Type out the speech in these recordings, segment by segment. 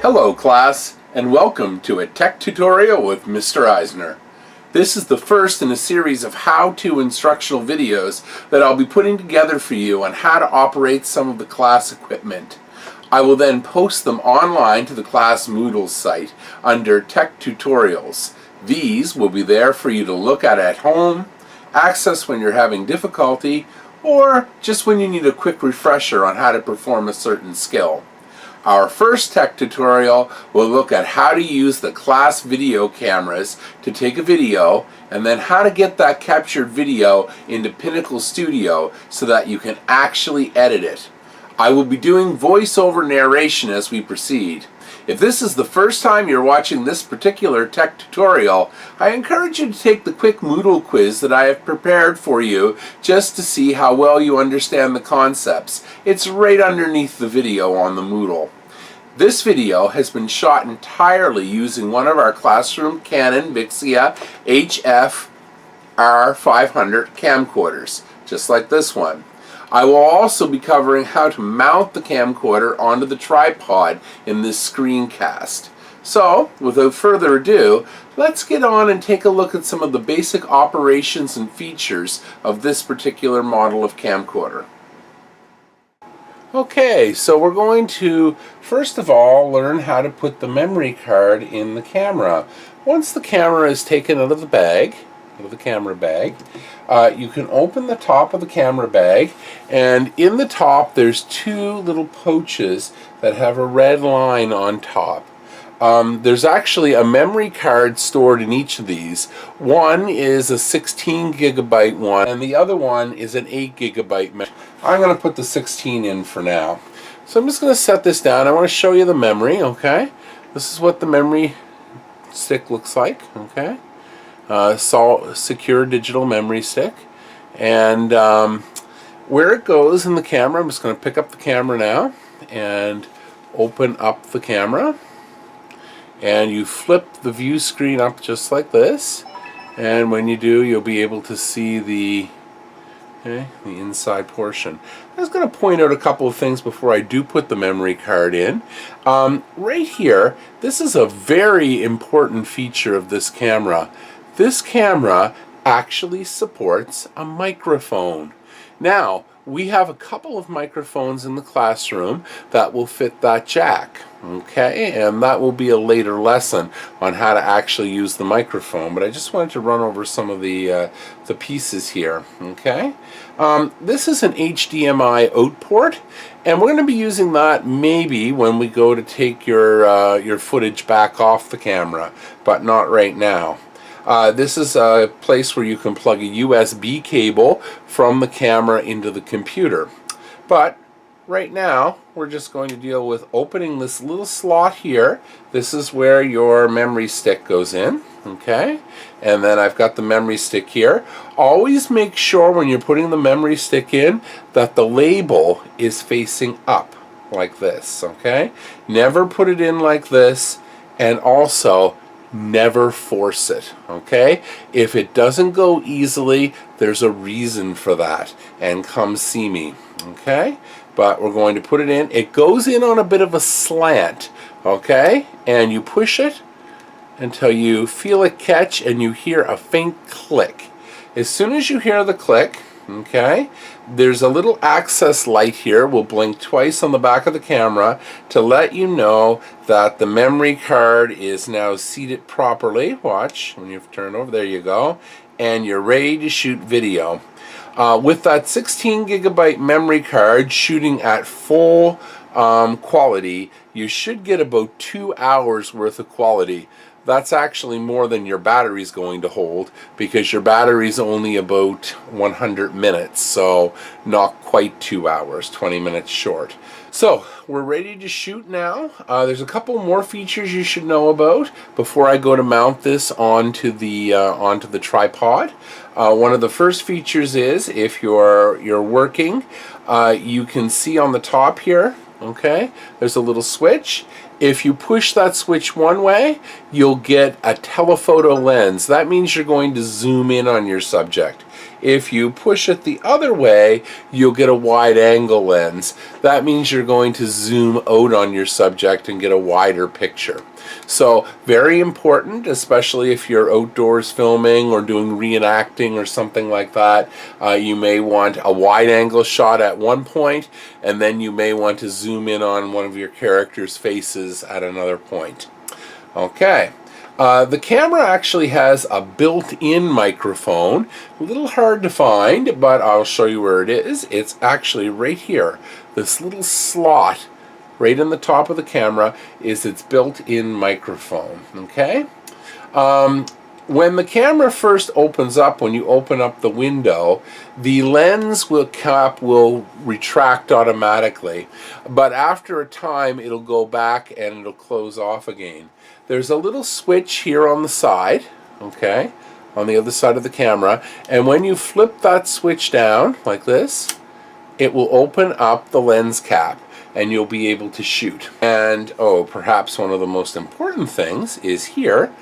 Hello class, and welcome to a tech tutorial with Mr. Eisner. This is the first in a series of how-to instructional videos that I'll be putting together for you on how to operate some of the class equipment. I will then post them online to the class Moodle site under Tech Tutorials. These will be there for you to look at home, access when you're having difficulty, or just when you need a quick refresher on how to perform a certain skill. Our first tech tutorial will look at how to use the class video cameras to take a video, and then how to get that captured video into Pinnacle Studio so that you can actually edit it. I will be doing voiceover narration as we proceed. If this is the first time you're watching this particular tech tutorial, I encourage you to take the quick Moodle quiz that I have prepared for you just to see how well you understand the concepts. It's right underneath the video on the Moodle. This video has been shot entirely using one of our classroom Canon Vixia HF R500 camcorders, just like this one. I will also be covering how to mount the camcorder onto the tripod in this screencast. So, without further ado, let's get on and take a look at some of the basic operations and features of this particular model of camcorder. Okay, so we're going to first of all learn how to put the memory card in the camera. Once the camera is taken out of the bag, camera bag, you can open the top of the camera bag, and in the top there's two little pouches that have a red line on top. There's actually a memory card stored in each of these. One is a 16 gigabyte one, and the other one is an 8 gigabyte. I'm going to put the 16 in for now. So I'm just going to set this down. I want to show you the memory, okay? This is what the memory stick looks like, okay? Secure digital memory stick. And where it goes in the camera, I'm just going to pick up the camera now and open up the camera. And you flip the view screen up just like this, and when you do, you'll be able to see the inside portion. I was going to point out a couple of things before I do put the memory card in. Right here, this is a very important feature of this camera. This camera actually supports a microphone. Now, we have a couple of microphones in the classroom that will fit that jack, okay? And that will be a later lesson on how to actually use the microphone, but I just wanted to run over some of the pieces here, okay? This is an HDMI out port, and we're going to be using that maybe when we go to take your footage back off the camera, but not right now. This is a place where you can plug a USB cable from the camera into the computer. But right now, we're just going to deal with opening this little slot here. This is where your memory stick goes in, okay? And then I've got the memory stick here. Always make sure when you're putting the memory stick in that the label is facing up like this, okay? Never put it in like this, and also never force it, okay? If it doesn't go easily, there's a reason for that, and come see me, okay? But we're going to put it in. It goes in on a bit of a slant, okay? And you push it until you feel it catch and you hear a faint click. As soon as you hear the click, okay, there's a little access light here. Will blink twice on the back of the camera to let you know that the memory card is now seated properly. Watch when you turn over, there you go, and you're ready to shoot video. With that 16 gigabyte memory card shooting at full quality, you should get about 2 hours worth of quality. That's actually more than your battery's going to hold, because your battery's only about 100 minutes, so not quite 2 hours, 20 minutes short. So we're ready to shoot now. There's a couple more features you should know about before I go to mount this onto the tripod. One of the first features is if you're working, you can see on the top here, okay, there's a little switch. If you push that switch one way, you'll get a telephoto lens. That means you're going to zoom in on your subject. If you push it the other way, you'll get a wide angle lens. That means you're going to zoom out on your subject and get a wider picture. So very important, especially if you're outdoors filming or doing reenacting or something like that. You may want a wide angle shot at one point, and then you may want to zoom in on one of your characters' faces at another point. Okay. The camera actually has a built-in microphone. A little hard to find, but I'll show you where it is. It's actually right here. This little slot right in the top of the camera is its built-in microphone. Okay? When the camera first opens up, when you open up the window, the lens cap will retract automatically. But after a time, it'll go back and it'll close off again. There's a little switch here on the side, okay, on the other side of the camera, and when you flip that switch down, like this, it will open up the lens cap, and you'll be able to shoot. And, oh, perhaps one of the most important things is here,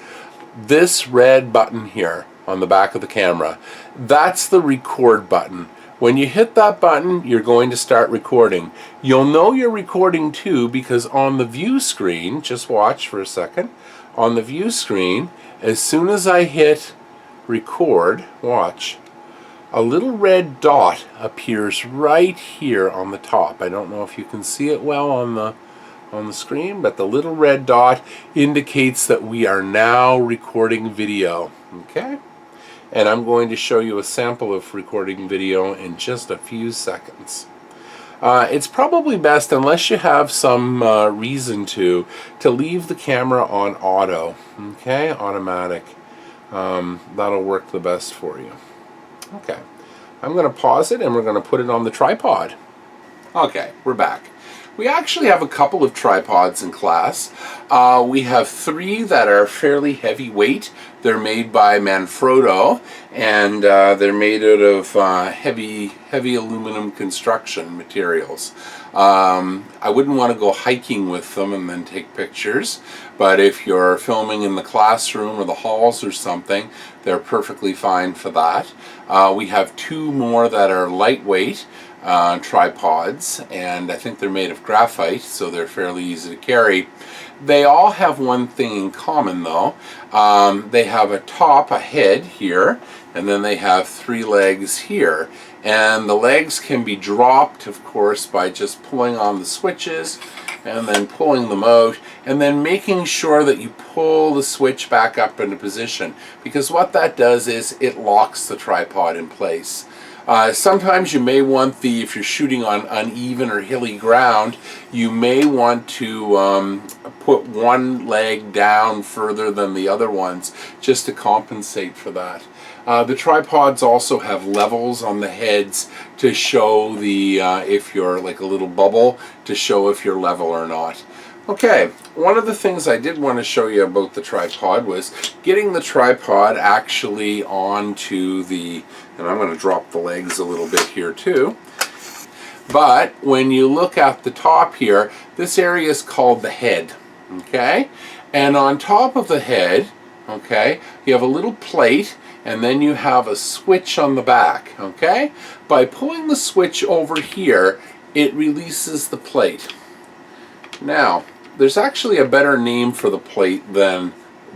this red button here on the back of the camera. That's the record button. When you hit that button, you're going to start recording. You'll know you're recording too because on the view screen, just watch for a second, on the view screen, as soon as I hit record, watch, a little red dot appears right here on the top. I don't know if you can see it well on the screen, but the little red dot indicates that we are now recording video. Okay? And I'm going to show you a sample of recording video in just a few seconds. It's probably best, unless you have some reason to leave the camera on auto, okay, automatic. That'll work the best for you. Okay, I'm going to pause it and we're going to put it on the tripod. Okay, we're back. We actually have a couple of tripods in class. We have 3 that are fairly heavyweight. They're made by Manfrotto, and they're made out of heavy aluminum construction materials. I wouldn't want to go hiking with them and then take pictures, but if you're filming in the classroom or the halls or something, they're perfectly fine for that. We have 2 more that are lightweight tripods, and I think they're made of graphite, so they're fairly easy to carry. They all have one thing in common though. They have a top, a head here, and then they have 3 legs here. And the legs can be dropped, of course, by just pulling on the switches and then pulling them out, and then making sure that you pull the switch back up into position, because what that does is it locks the tripod in place. Sometimes you may want if you're shooting on uneven or hilly ground, you may want to put one leg down further than the other ones just to compensate for that. The tripods also have levels on the heads to show if you're like a little bubble, to show if you're level or not. Okay, one of the things I did want to show you about the tripod was getting the tripod actually onto and I'm going to drop the legs a little bit here too. But when you look at the top here, this area is called the head, okay? And on top of the head, okay, you have a little plate, and then you have a switch on the back, okay? By pulling the switch over here, it releases the plate. Now, there's actually a better name for the plate than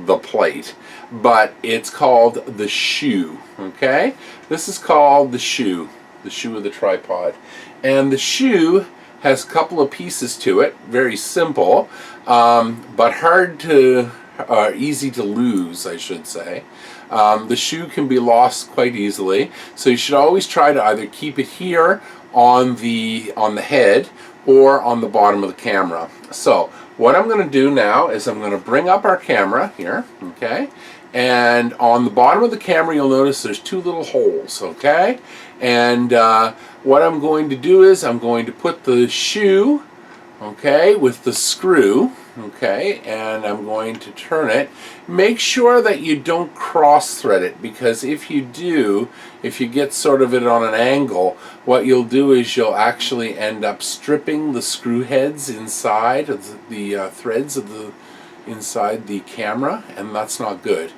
the plate, but it's called the shoe, okay? This is called the shoe of the tripod. And the shoe has a couple of pieces to it, very simple, but easy to lose, I should say. The shoe can be lost quite easily, so you should always try to either keep it here on the head or on the bottom of the camera. So what I'm going to do now is I'm going to bring up our camera here, okay? And on the bottom of the camera, you'll notice there's 2 little holes, okay? And what I'm going to do is I'm going to put the shoe, okay, with the screw, okay, and I'm going to turn it. Make sure that you don't cross thread it, because if you do, if you get sort of it on an angle, what you'll do is you'll actually end up stripping the screw heads inside of the threads of inside the camera, and that's not good.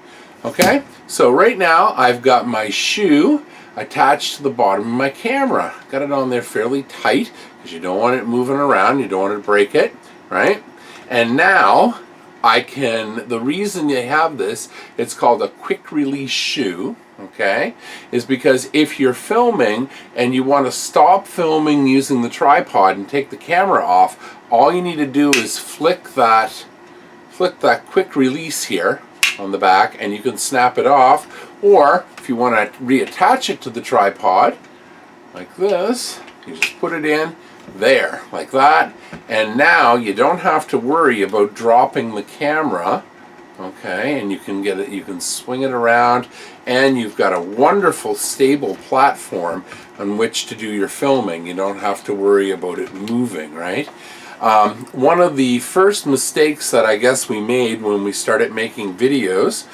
Okay, so right now I've got my shoe attached to the bottom of my camera. Got it on there fairly tight because you don't want it moving around, you don't want to break it, right? And now the reason you have this, it's called a quick release shoe, okay, is because if you're filming and you want to stop filming using the tripod and take the camera off, all you need to do is flick that quick release here on the back and you can snap it off, or if you want to reattach it to the tripod like this, you just put it in there like that, and now you don't have to worry about dropping the camera, okay, and you can get it, you can swing it around, and you've got a wonderful stable platform on which to do your filming. You don't have to worry about it moving, right? One of the first mistakes that I guess we made when we started making videos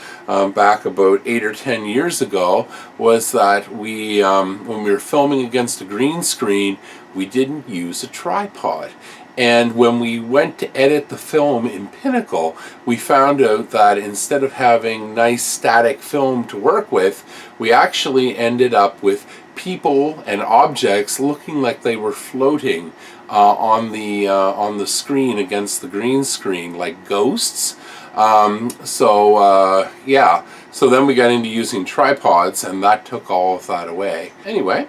back about 8 or 10 years ago was that we, when we were filming against a green screen, we didn't use a tripod. And when we went to edit the film in Pinnacle, we found out that instead of having nice static film to work with, we actually ended up with people and objects looking like they were floating on the screen against the green screen, like ghosts. Yeah, so then we got into using tripods, and that took all of that away. Anyway,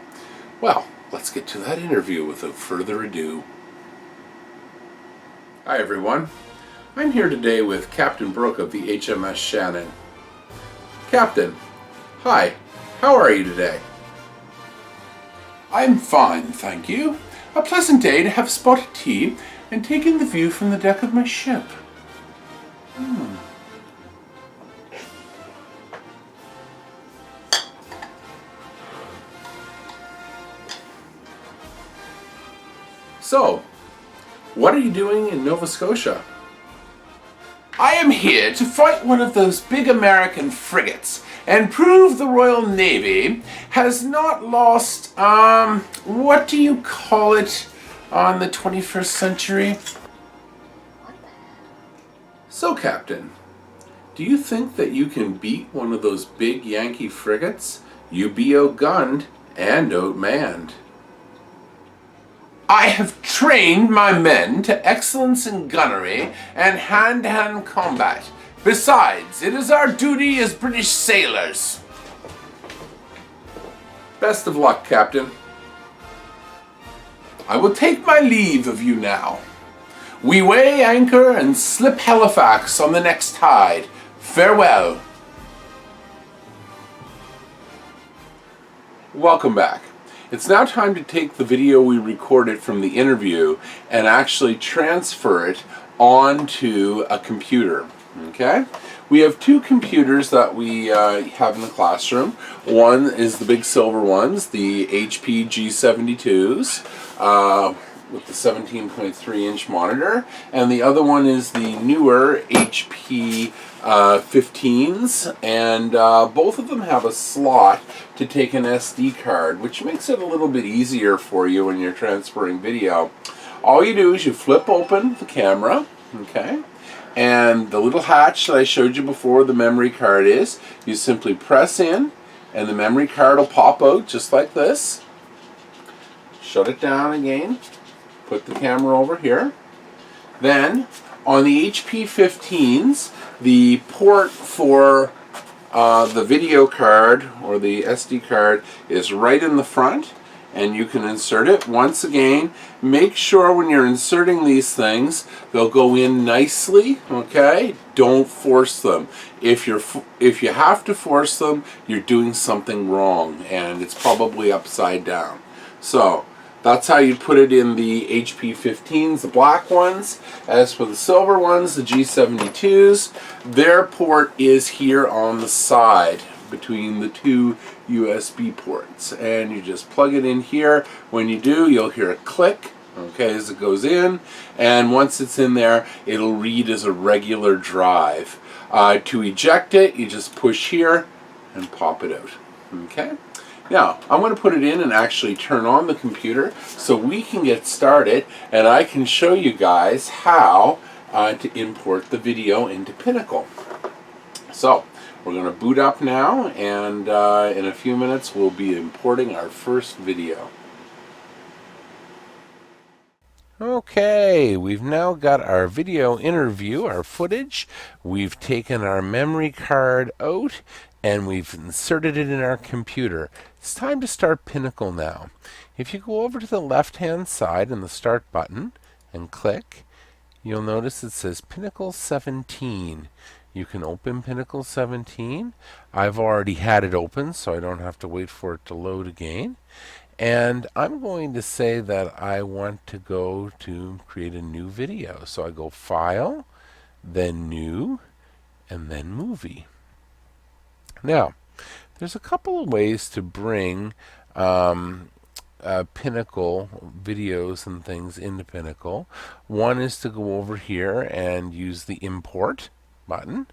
well, let's get to that interview without further ado. Hi everyone, I'm here today with Captain Brooke of the HMS Shannon. Captain, hi, how are you today? I'm fine, thank you. A pleasant day to have spotted tea and take in the view from the deck of my ship. So, what are you doing in Nova Scotia? I am here to fight one of those big American frigates and prove the Royal Navy has not lost, what do you call it on the 21st century? So, Captain, do you think that you can beat one of those big Yankee frigates? You be outgunned and outmanned. I have trained my men to excellence in gunnery and hand-to-hand combat. Besides, it is our duty as British sailors. Best of luck, Captain. I will take my leave of you now. We weigh anchor and slip Halifax on the next tide. Farewell. Welcome back. It's now time to take the video we recorded from the interview and actually transfer it onto a computer. Okay? We have two computers that we have in the classroom. One is the big silver ones, the HP G72s with the 17.3-inch monitor, and the other one is the newer HP 15s, and both of them have a slot to take an SD card, which makes it a little bit easier for you when you're transferring video. All you do is you flip open the camera, okay, and the little hatch that I showed you before the memory card is, you simply press in and the memory card will pop out just like this. Shut it down again, put the camera over here. Then on the HP 15s, the port for the video card or the SD card is right in the front, and you can insert it. Once again, make sure when you're inserting these things, they'll go in nicely, okay? Don't force them. If you have to force them, you're doing something wrong, and it's probably upside down. So that's how you put it in the HP 15s, the black ones. As for the silver ones, the G72s, their port is here on the side between the two USB ports, and you just plug it in here. When you do, you'll hear a click, okay, as it goes in, and once it's in there, it'll read as a regular drive. To eject it, you just push here and pop it out, okay? Now, I'm going to put it in and actually turn on the computer so we can get started, and I can show you guys how to import the video into Pinnacle. So, We're going to boot up now, and in a few minutes we'll be importing our first video. Okay, we've now got our video interview, our footage. We've taken our memory card out and we've inserted it in our computer. It's time to start Pinnacle now. If you go over to the left-hand side in the Start button and click, you'll notice it says Pinnacle 17. You can open Pinnacle 17. I've already had it open, so I don't have to wait for it to load again. And I'm going to say that I want to go to create a new video. So I go File, then New, and then Movie. Now, there's a couple of ways to bring Pinnacle videos and things into Pinnacle. One is to go over here and use the Import button.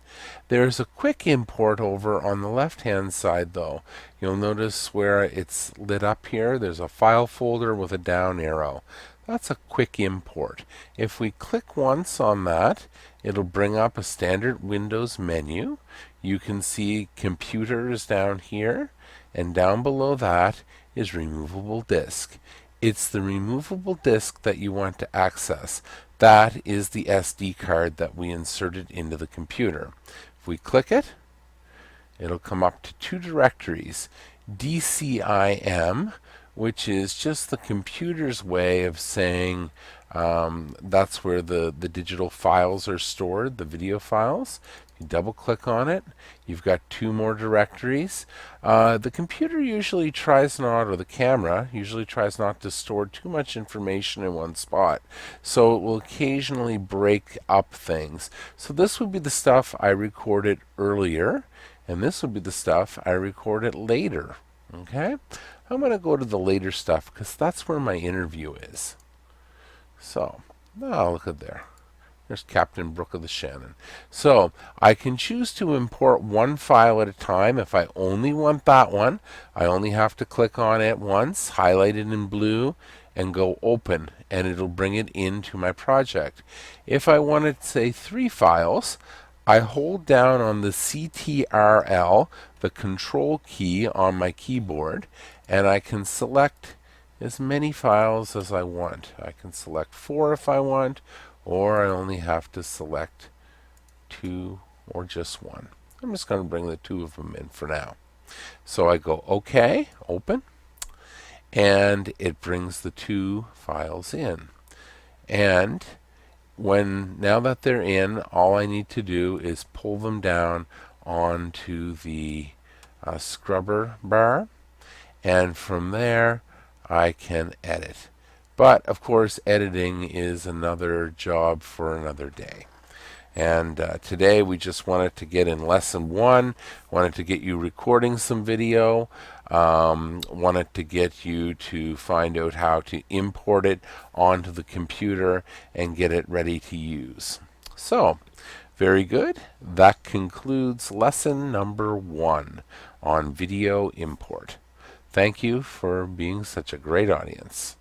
There's a quick import over on the left hand side though. You'll notice where it's lit up here, there's a file folder with a down arrow. That's a quick import. If we click once on that, it'll bring up a standard Windows menu. You can see computers down here, and down below that is removable disk. It's the removable disk that you want to access. That is the SD card that we inserted into the computer. If we click it, it'll come up to two directories. DCIM, which is just the computer's way of saying that's where the digital files are stored, the video files. You double click on it, you've got two more directories. The computer usually tries not, or the camera usually tries not to store too much information in one spot, so it will occasionally break up things. So this would be the stuff I recorded earlier, and this would be the stuff I recorded later. Okay, I'm going to go to the later stuff because that's where my interview is. So, now look at there. There's Captain Brook of the Shannon. So I can choose to import one file at a time. If I only want that one, I only have to click on it once, highlight it in blue, and go Open, and it'll bring it into my project. If I wanted, say, 3 files, I hold down on the CTRL, the Control key on my keyboard, and I can select as many files as I want. I can select 4 if I want, or I only have to select 2 or just 1. I'm just going to bring the 2 of them in for now. So I go OK, Open, and it brings the 2 files in. And now that they're in, all I need to do is pull them down onto the scrubber bar, and from there I can edit. But of course, editing is another job for another day. And today we just wanted to get in lesson 1, wanted to get you recording some video, wanted to get you to find out how to import it onto the computer and get it ready to use. So, very good. That concludes lesson number 1 on video import. Thank you for being such a great audience.